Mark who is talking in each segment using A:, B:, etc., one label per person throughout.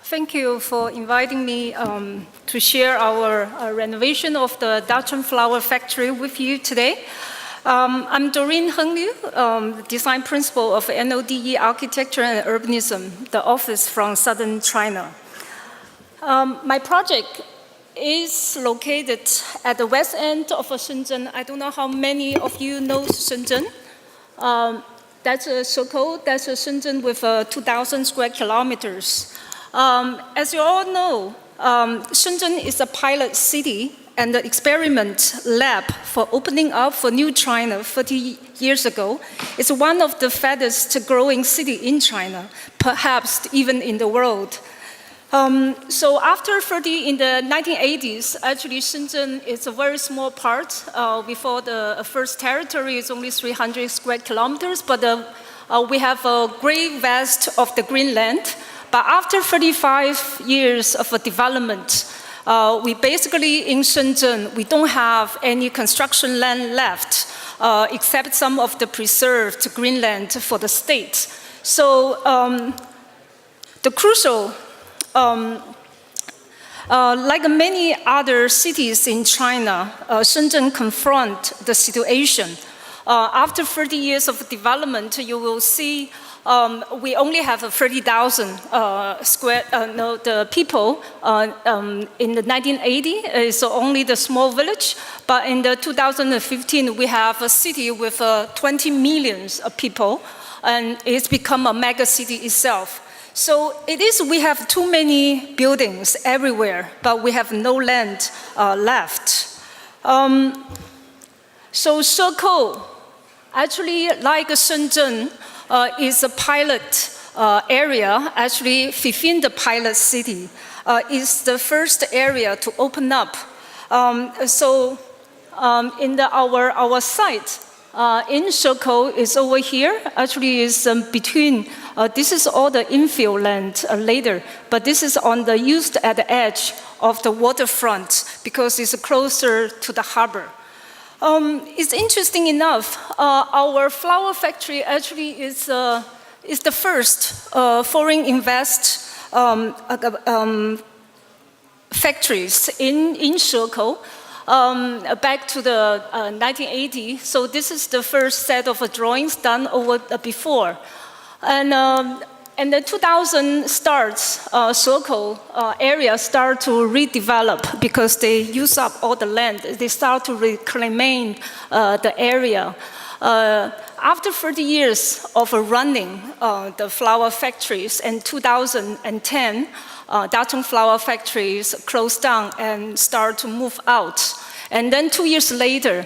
A: Thank you for inviting me to share our renovation of the Dacheng flower factory with you today. I'm Doreen the design principal of NODE Architecture and Urbanism, the office from southern China. My project is located at the west end of Shenzhen. I don't know how many of you know Shenzhen. That's a circle, that's a Shenzhen with 2,000 square kilometers. As you all know, Shenzhen is a pilot city and the experiment lab for opening up for New China 30 years ago. It's one of the fastest growing cities in China, perhaps even in the world. So after in the 1980s, actually Shenzhen is a very small part. Before the first territory is only 300 square kilometers, but we have a great vast of the green land. But after 35 years of development, we basically in Shenzhen, we don't have any construction land left, except some of the preserved green land for the state. So the crucial, like many other cities in China, Shenzhen confront the situation. After 30 years of development, you will see we only have 30,000 the people in the 1980 is only the small village, but in the 2015 we have a city with 20 million people, and it's become a mega city itself. So it is we have too many buildings everywhere, but we have no land left. So Shekou, actually like Shenzhen, is a pilot area, actually within the pilot city, is the first area to open up. In our site in Shekou is over here, actually is between, this is all the infill land later, but this is on the used at the edge of the waterfront because it's closer to the harbor. It's interesting enough, our flower factory actually is the first foreign invest factories in Shekou back to the 1980s. So this is the first set of drawings done over before. And the 2000 starts, Shekou area start to redevelop because they use up all the land. They start to reclaim the area. After 30 years of running the flower factories, in 2010, Dacheng flower factories closed down and start to move out. And then 2 years later,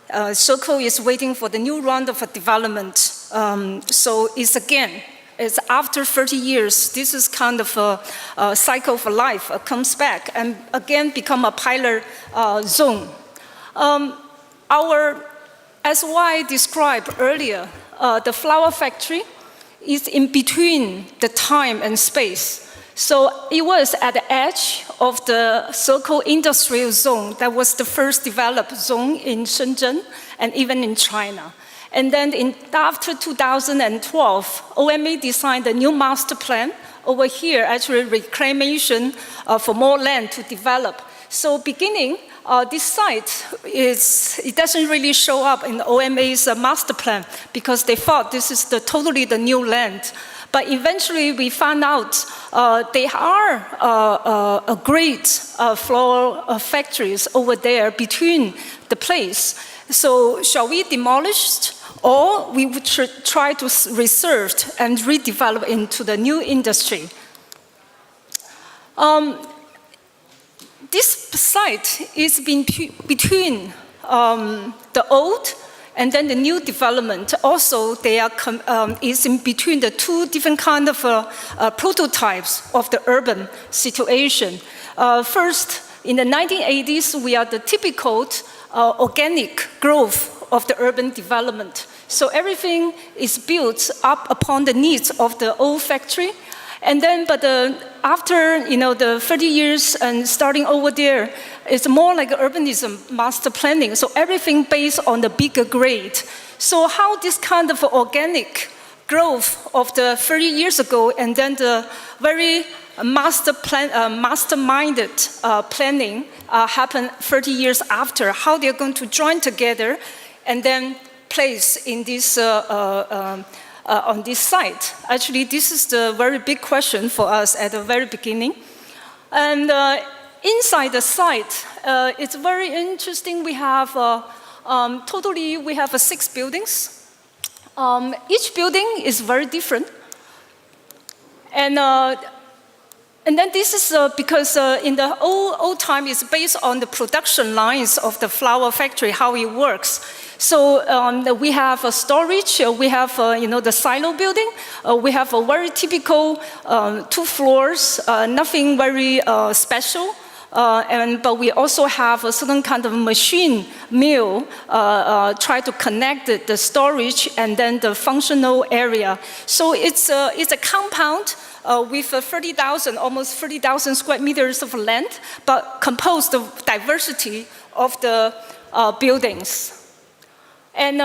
A: Shekou is waiting for the new round of development. So it's after 30 years, this is kind of a cycle of life comes back and again become a pilot zone. As I described earlier, the flower factory is in between the time and space. So it was at the edge of the Shekou industrial zone that was the first developed zone in Shenzhen and even in China. And then after 2012, OMA designed a new master plan over here, actually reclamation for more land to develop. So beginning, this site, it doesn't really show up in OMA's master plan because they thought this is totally the new land. But eventually we found out they are a great flower factories over there between the place. So shall we demolish or we would try to reserve and redevelop into the new industry? This site is between the old and then the new development. Also, they is in between the two different kind of prototypes of the urban situation. First, in the 1980s, we are the typical organic growth of the urban development. So everything is built up upon the needs of the old factory. And then, after the 30 years and starting over there, it's more like urbanism master planning. So everything based on the bigger grade. So how this kind of organic growth of the 30 years ago, and then the very masterminded planning happened 30 years after, how they're going to join together and then place in this, on this site. Actually, this is the very big question for us at the very beginning. And inside the site, it's very interesting. We have, totally, we have 6 buildings. Each building is very different. And then this is because in the old time, it's based on the production lines of the flower factory, how it works. So we have a storage, we have the silo building, we have a very typical 2 floors, nothing very special. But we also have a certain kind of machine mill, try to connect the storage and then the functional area. So it's a compound with 30,000, almost 30,000 square meters of land, but composed of diversity of the buildings. And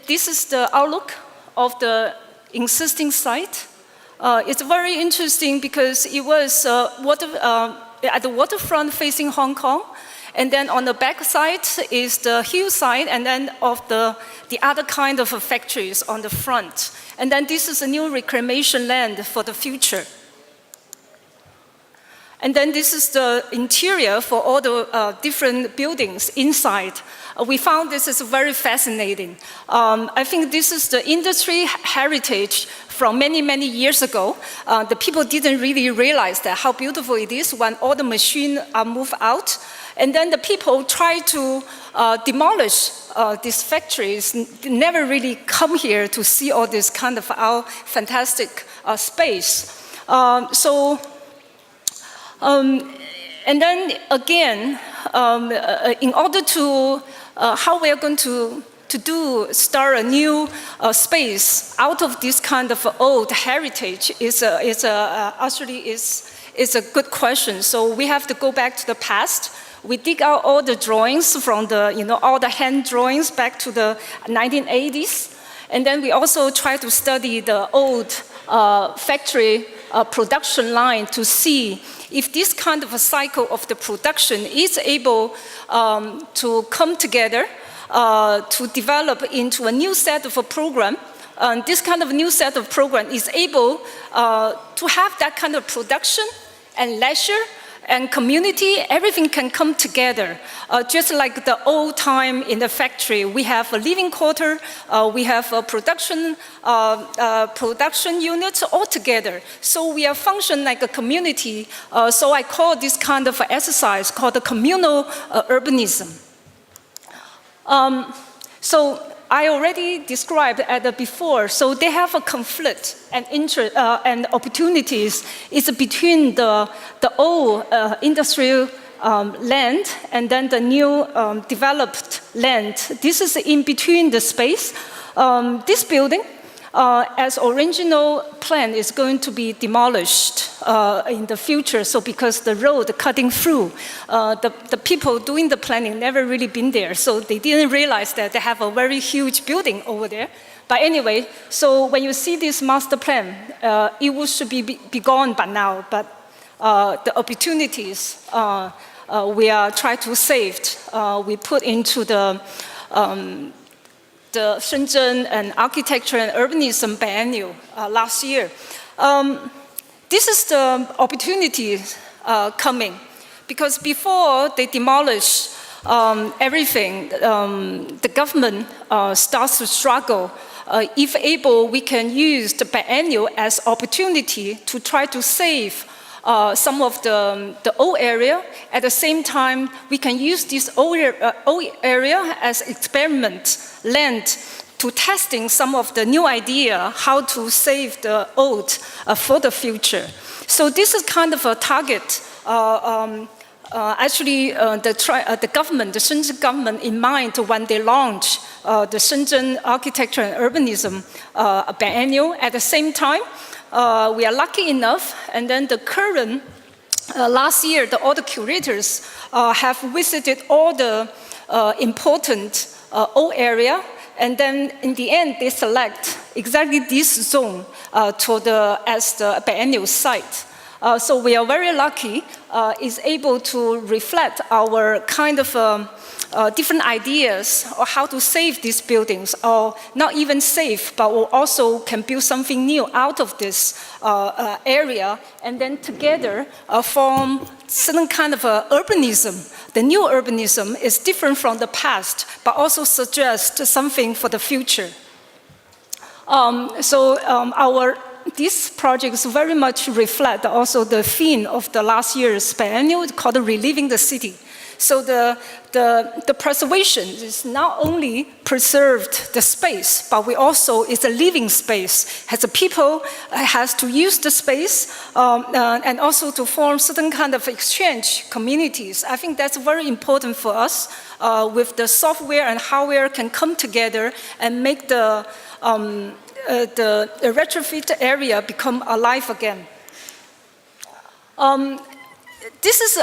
A: this is the outlook of the existing site. It's very interesting because it was at the waterfront facing Hong Kong, and then on the back side is the hillside, and then of the other kind of factories on the front. And then this is a new reclamation land for the future. And then this is the interior for all the different buildings inside. We found this is very fascinating. I think this is the industry heritage from many, many years ago. The people didn't really realize that how beautiful it is when all the machines are moved out. And then the people try to demolish these factories, never really come here to see all this kind of our fantastic space. And then again, in order to, how we are going to start a new space out of this kind of old heritage actually is a good question. So we have to go back to the past. We dig out all the drawings from the, all the hand drawings back to the 1980s. And then we also try to study the old factory production line to see if this kind of a cycle of the production is able to come together to develop into a new set of a program. This kind of new set of program is able to have that kind of production and leisure and community, everything can come together. Just like the old time in the factory, we have a living quarter, we have a production units all together. So we are function like a community. So I call this kind of exercise called the communal urbanism. So I already described before, so they have a conflict and interest and opportunities is between the old industrial land and then the new developed land. This is in between the space. This building, as original plan, is going to be demolished in the future. So because the road cutting through, the people doing the planning never really been there. So they didn't realize that they have a very huge building over there. But anyway, so when you see this master plan, it should be gone by now. But the opportunities we are trying to save, we put into the Shenzhen and Architecture and Urbanism Biennial last year. This is the opportunity coming, because before they demolish everything, the government starts to struggle. If able, we can use the biennial as opportunity to try to save some of the old area. At the same time, we can use this old area as experiment land to testing some of the new idea how to save the old for the future. So this is kind of a target. Actually, the government, the Shenzhen government, in mind when they launch the Shenzhen Architecture and Urbanism Biennial. At the same time, we are lucky enough, and then the current, last year, all the curators have visited all the important old area, and then in the end, they select exactly this zone as the biennial site. So we are very lucky is able to reflect our kind of different ideas on how to save these buildings, or not even save, but we also can build something new out of this area, and then together form certain kind of urbanism. The new urbanism is different from the past, but also suggests something for the future. These projects very much reflect also the theme of the last year's biennial called Reliving the City. So the preservation is not only preserved the space, but we also is a living space. As the people has to use the space and also to form certain kind of exchange communities. I think that's very important for us with the software and hardware can come together and make the retrofit area become alive again. This is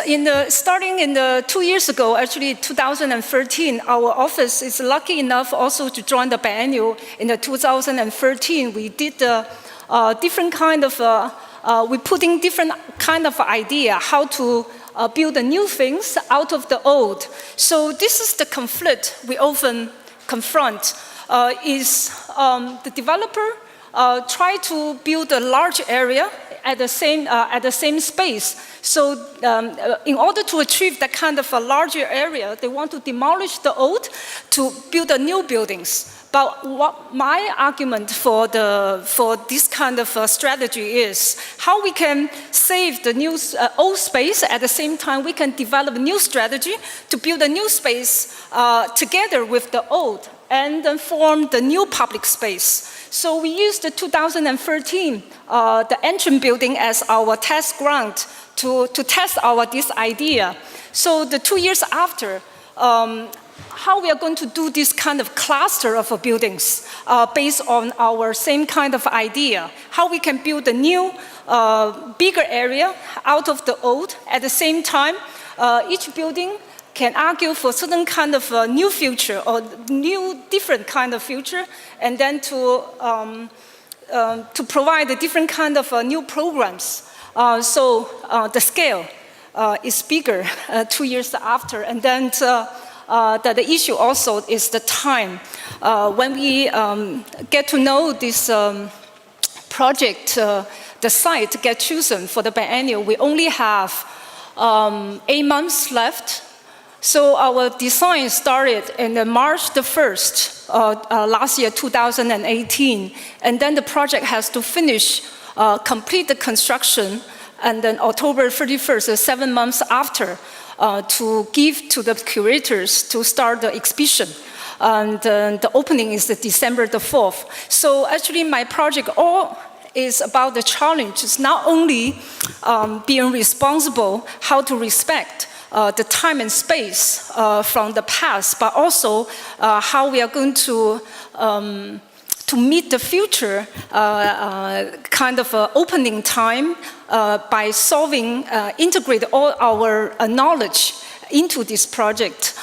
A: starting in 2 years ago, actually 2013, our office is lucky enough also to join the biennial. In 2013, we did different kind of, we put in different kind of idea how to build the new things out of the old. So this is the conflict we often confront, is the developer try to build a large area at the same space. So in order to achieve that kind of a larger area, they want to demolish the old to build the new buildings. But what my argument for this kind of strategy is how we can save the new old space, at the same time we can develop a new strategy to build a new space together with the old and then form the new public space. So we used the 2013, the Entrance building as our test ground to test this idea. So the 2 years after, how we are going to do this kind of cluster of buildings based on our same kind of idea, how we can build a new, bigger area out of the old. At the same time, each building can argue for certain kind of new future or new different kind of future, and then to provide a different kind of new programs. So the scale is bigger 2 years after, and then the issue also is the time. When we get to know this project, the site get chosen for the biennial, we only have 8 months left. So our design started in March the 1st, last year, 2018. And then the project has to finish, complete the construction, and then October 31st, 7 months after, to give to the curators to start the exhibition. And the opening is December the 4th. So actually my project all is about the challenges, not only being responsible, how to respect the time and space from the past, but also how we are going to meet the future kind of opening time by integrate all our knowledge into this project.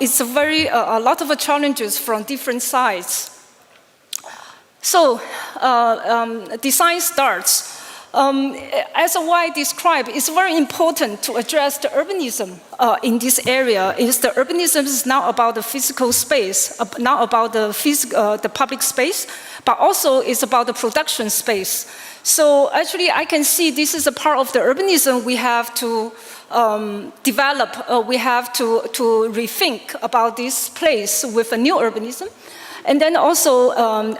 A: It's a lot of challenges from different sides. So design starts. As I described, it's very important to address the urbanism in this area. The urbanism is not about the physical space, not about the public space, but also it's about the production space. So actually, I can see this is a part of the urbanism we have to develop. We have to rethink about this place with a new urbanism. And then also,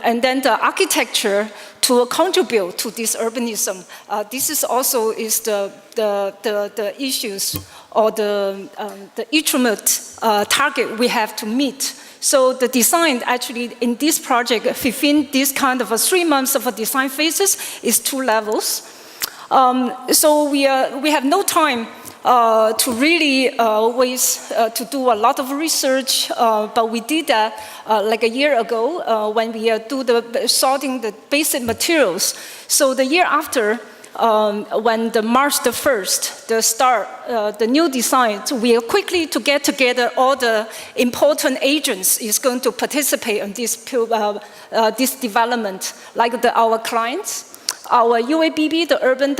A: and then the architecture to contribute to this urbanism. This is also the issues or the ultimate target we have to meet. So the design actually in this project, within this kind of 3 months of a design phases, is 2 levels. So we have no time to really to do a lot of research, but we did that like a year ago when we do sorting the basic materials. So the year after, when the March the 1st, the new design, we are quickly to get together all the important agents is going to participate in this development, like our clients, our UABB,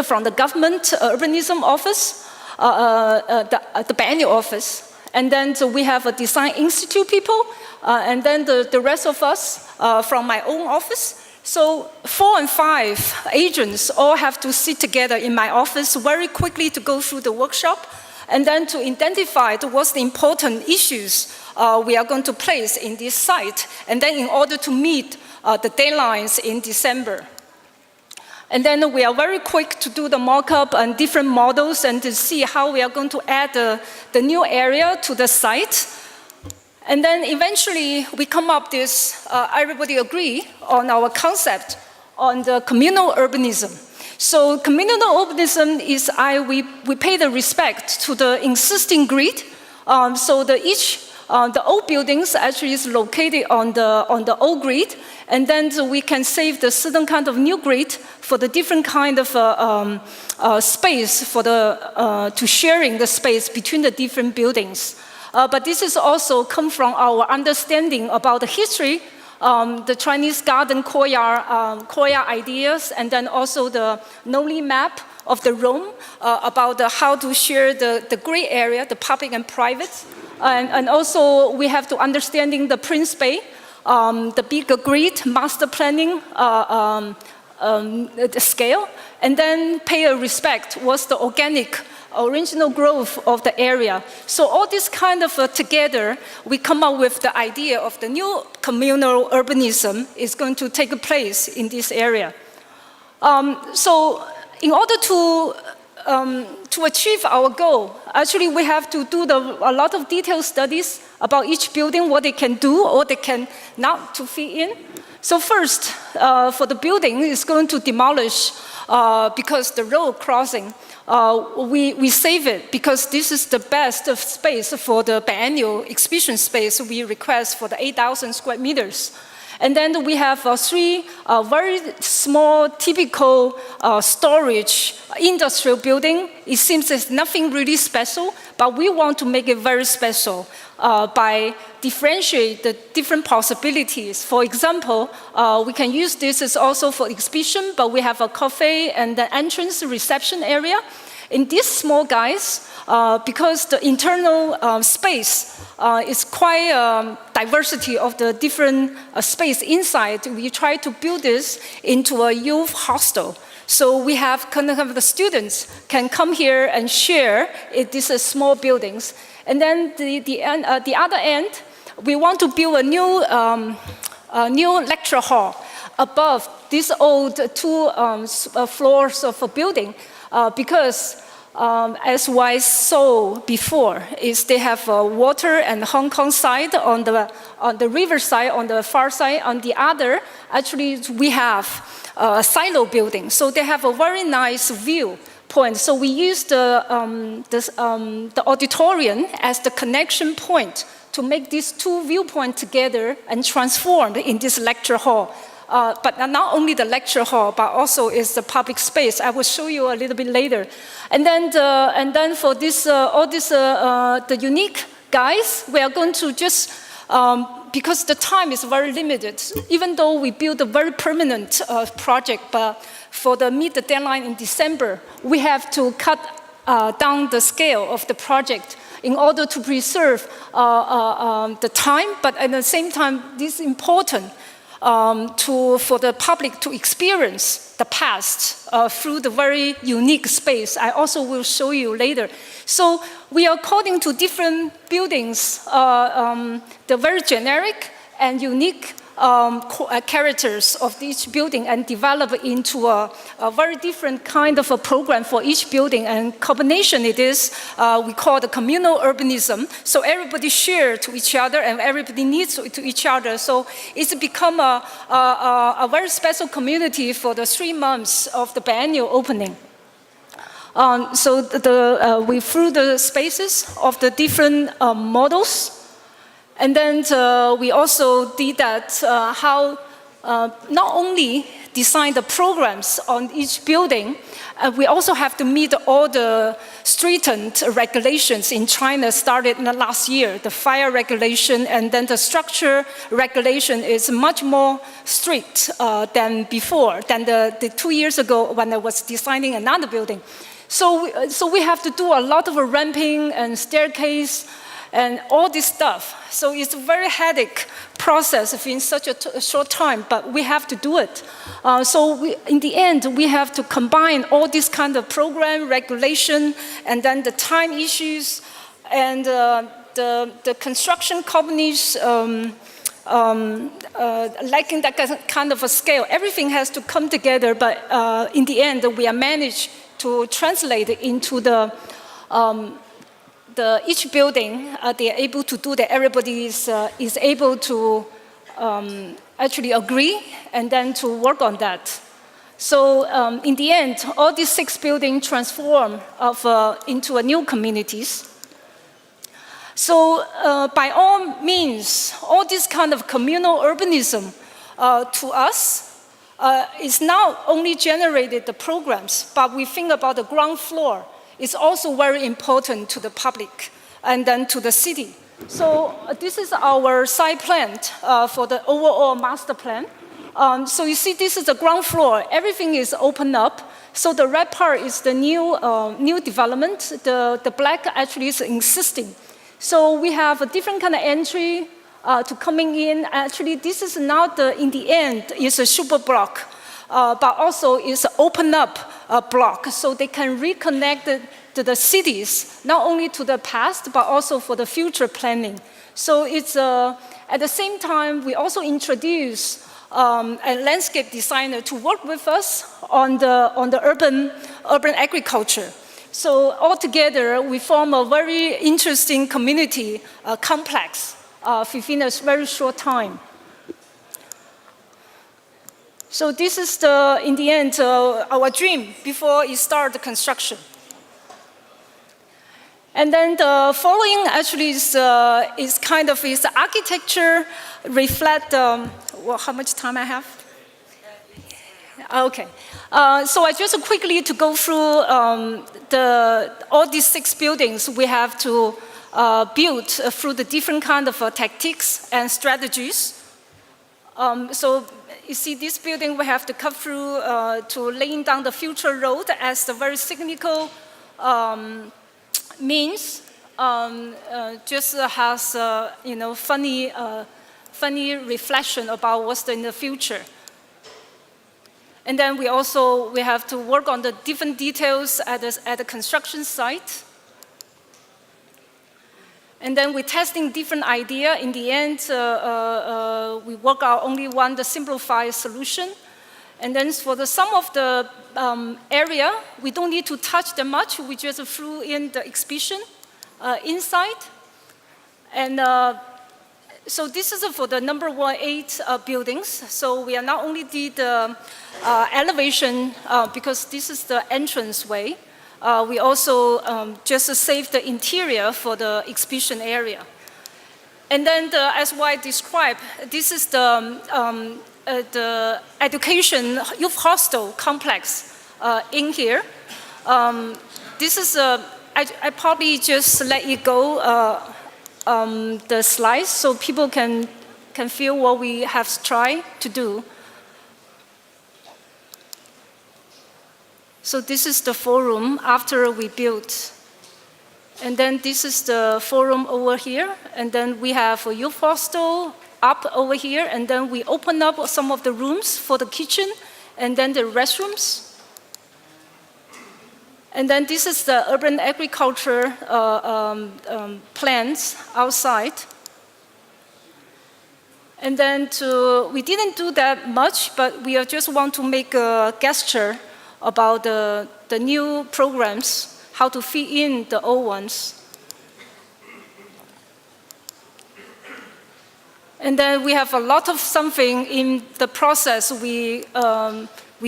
A: from the government urbanism office, the biennial office, and then we have a design institute people, and then the rest of us from my own office. So 4 and 5 agents all have to sit together in my office very quickly to go through the workshop and then to identify what's the important issues we are going to place in this site, and then in order to meet the deadlines in December. And then we are very quick to do the mock-up and different models and to see how we are going to add the new area to the site. And then eventually we come up this, everybody agree on our concept on the communal urbanism. So communal urbanism is we pay the respect to the existing grid. So the old buildings actually is located on the old grid, and then we can save the certain kind of new grid for the different kind of space for to sharing the space between the different buildings. But this is also come from our understanding about the history, the Chinese garden courtyard ideas, and then also the Noli map of the Rome about how to share the gray area, the public and private. And also we have to understanding the Prince Bay, the bigger grid, master planning, the scale, and then pay a respect what's the organic original growth of the area. So all this kind of together, we come up with the idea of the new communal urbanism is going to take place in this area. So in order to achieve our goal, actually we have to do a lot of detailed studies about each building, what they can do or they can not to fit in. So first, for the building, it's going to demolish because the road crossing, we save it because this is the best of space for the biennial exhibition space we request for the 8,000 square meters. And then we have 3 very small, typical storage industrial building. It seems it's nothing really special, but we want to make it very special by differentiate the different possibilities. For example, we can use this as also for exhibition, but we have a cafe and the entrance reception area. In these small guys, because the internal space is quite diversity of the different space inside, we try to build this into a youth hostel. So we have kind of the students can come here and share these small buildings. And then the other end, we want to build a new lecture hall above these old 2 floors of a building because as I saw before, is they have water and Hong Kong side on the river side, on the far side. On the other, actually, we have a silo building. So they have a very nice view point. So we use the auditorium as the connection point to make these 2 viewpoints together and transformed in this lecture hall. But not only the lecture hall, but also is the public space. I will show you a little bit later. And then for this, the unique guys, we are going to just, because the time is very limited, even though we build a very permanent project, but for the meet the deadline in December, we have to cut down the scale of the project in order to preserve the time, but at the same time, this is important for the public to experience the past through the very unique space. I also will show you later. So we are according to different buildings, the very generic and unique characters of each building and develop into a very different kind of a program for each building. And combination it is, we call the communal urbanism. So everybody share to each other and everybody needs to each other. So it's become a very special community for the 3 months of the biennial opening. So we through the spaces of the different models. And then we also did that how not only design the programs on each building, we also have to meet all the strictened regulations in China started in the last year. The fire regulation and then the structure regulation is much more strict than before, than the 2 years ago when I was designing another building. So we have to do a lot of ramping and staircase and all this stuff. So it's a very headache process in such a short time, but we have to do it. In the end, we have to combine all this kind of program, regulation, and then the time issues, and the construction companies lacking that kind of a scale. Everything has to come together, but in the end, we are managed to translate it into each building, they are able to do that. Everybody is able to actually agree and then to work on that. So in the end, all these 6 buildings transform into a new communities. So by all means, all this kind of communal urbanism to us is not only generated the programs, but we think about the ground floor. It's also very important to the public and then to the city. So this is our site plan for the overall master plan. So you see, this is the ground floor. Everything is open up. So the red part is the new development. The black actually is existing. So we have a different kind of entry to coming in. Actually, this is not in the end, is a super block, but also is open up block, so they can reconnect to the cities, not only to the past, but also for the future planning. So it's at the same time, we also introduce a landscape designer to work with us on the urban agriculture. So altogether, we form a very interesting community complex within a very short time. So this is in the end, our dream before we start the construction. And then the following actually is kind of is architecture reflect, well, how much time I have? Okay. So I just quickly to go through all these 6 buildings we have to build through the different kind of tactics and strategies. So you see this building we have to cut through to laying down the future road as the very cyclical means. Just has funny reflection about what's in the future. And then we have to work on the different details at the construction site. And then we're testing different idea. In the end, we work out only the simplified solution. And then for some of the area, we don't need to touch them much. We just threw in the exhibition inside. And so this is for the number 8 buildings. So we are not only did the elevation, because this is the entrance way. We also just saved the interior for the exhibition area. And then, as I described, this is the education youth hostel complex in here. This is I probably just let you go the slides so people can feel what we have tried to do. So this is the forum after we built. And then this is the forum over here. And then we have a youth hostel up over here. And then we open up some of the rooms for the kitchen and then the restrooms. And then this is the urban agriculture plants outside. And then we didn't do that much, but we just want to make a gesture about the new programs, how to fit in the old ones. And then we have a lot of something in the process we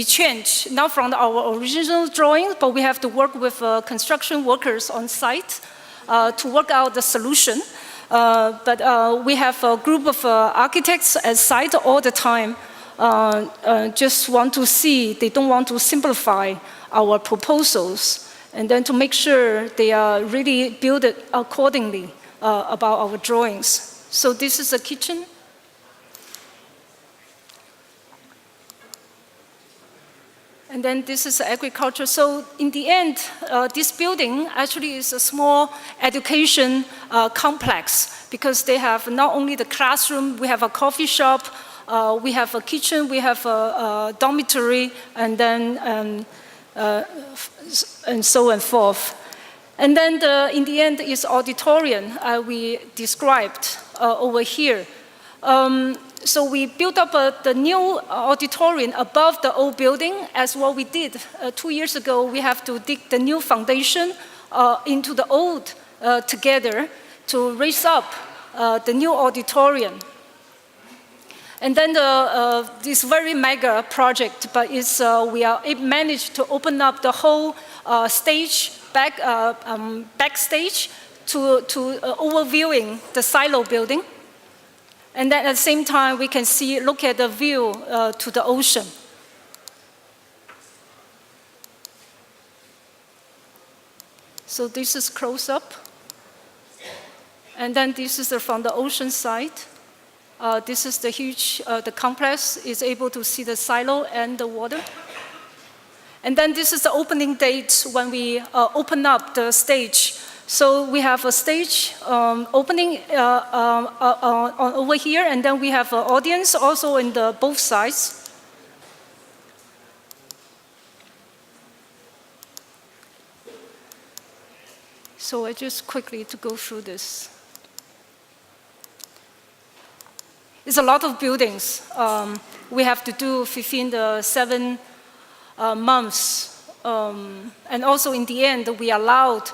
A: change, not from our original drawing, but we have to work with construction workers on site to work out the solution. But we have a group of architects at site all the time just want to see, they don't want to simplify our proposals, and then to make sure they are really built accordingly about our drawings. So this is a kitchen. And then this is agriculture. So in the end, this building actually is a small education complex, because they have not only the classroom, we have a coffee shop, we have a kitchen, we have a dormitory, and then and so and forth. And then in the end is auditorium we described over here. So we built up the new auditorium above the old building, as what we did 2 years ago. We have to dig the new foundation into the old together to raise up the new auditorium. And then this very mega project, but we managed to open up the whole stage, backstage to overviewing the silo building. And then at the same time, we can look at the view to the ocean. So this is close up. And then this is from the ocean side. This is the huge, the complex is able to see the silo and the water. And then this is the opening date when we open up the stage. So we have a stage opening over here, and then we have an audience also in both sides. So I just quickly to go through this. It's a lot of buildings we have to do within the 7 months. And also in the end, we allowed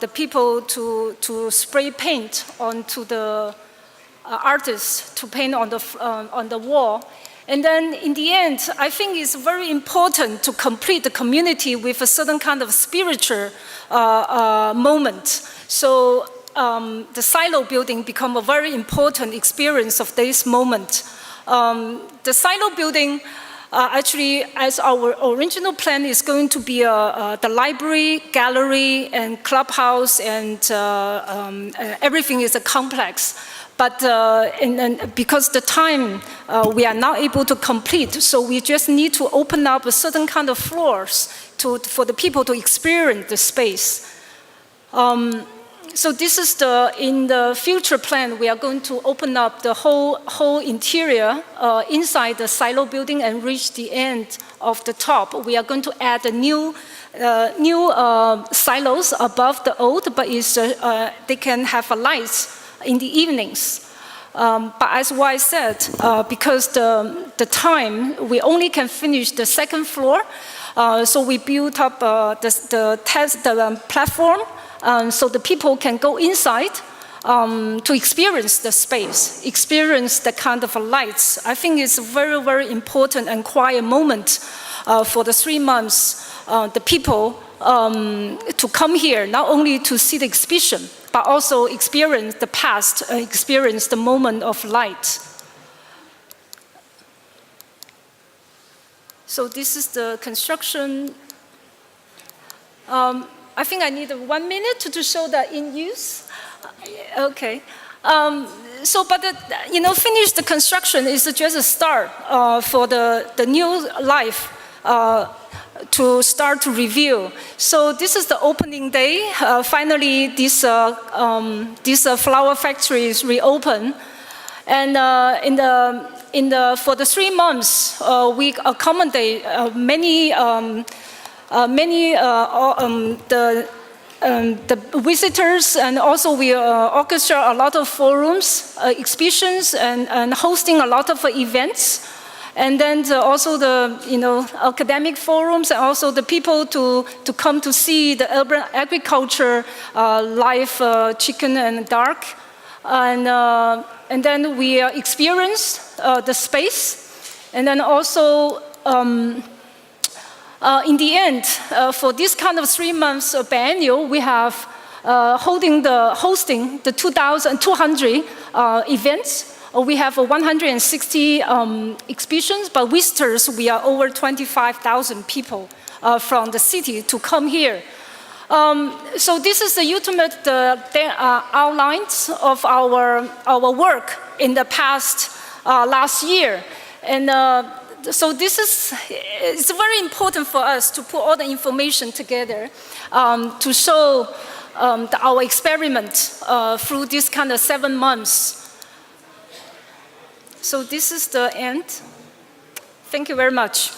A: the people to spray paint onto the artists to paint on the wall. And then in the end, I think it's very important to complete the community with a certain kind of spiritual moment. So the silo building become a very important experience of this moment. The silo building, actually, as our original plan, is going to be the library, gallery, and clubhouse, and everything is a complex. But because the time we are not able to complete, so we just need to open up a certain kind of floors for the people to experience the space. So this is in the future plan, we are going to open up the whole interior inside the silo building and reach the end of the top. We are going to add a new silos above the old, but they can have a light in the evenings. But as I said, because the time, we only can finish the second floor, so we built up the platform, so the people can go inside to experience the space, experience the kind of lights. I think it's a very, very important and quiet moment for the 3 months, the people to come here, not only to see the exhibition, but also experience the past, experience the moment of light. So this is the construction. I think I need 1 minute to show that in use. Okay. Finish the construction is just a start for the new life to start to review. So this is the opening day. Finally, this flower factory is reopened. And for the 3 months, we accommodate many the visitors, and also we orchestra a lot of forums, exhibitions, and hosting a lot of events. And then also the academic forums, and also the people to come to see the urban agriculture, live chicken and duck, and then we experience the space, and then also in the end, for this kind of 3 months biennial, we have hosting the 2,200 events. we have 160 exhibitions, but visitors, we are over 25,000 people from the city to come here. So this is the ultimate outlines of our work in the past last year. And so this is, it's very important for us to put all the information together to show our experiment through this kind of 7 months. So this is the end. Thank you very much.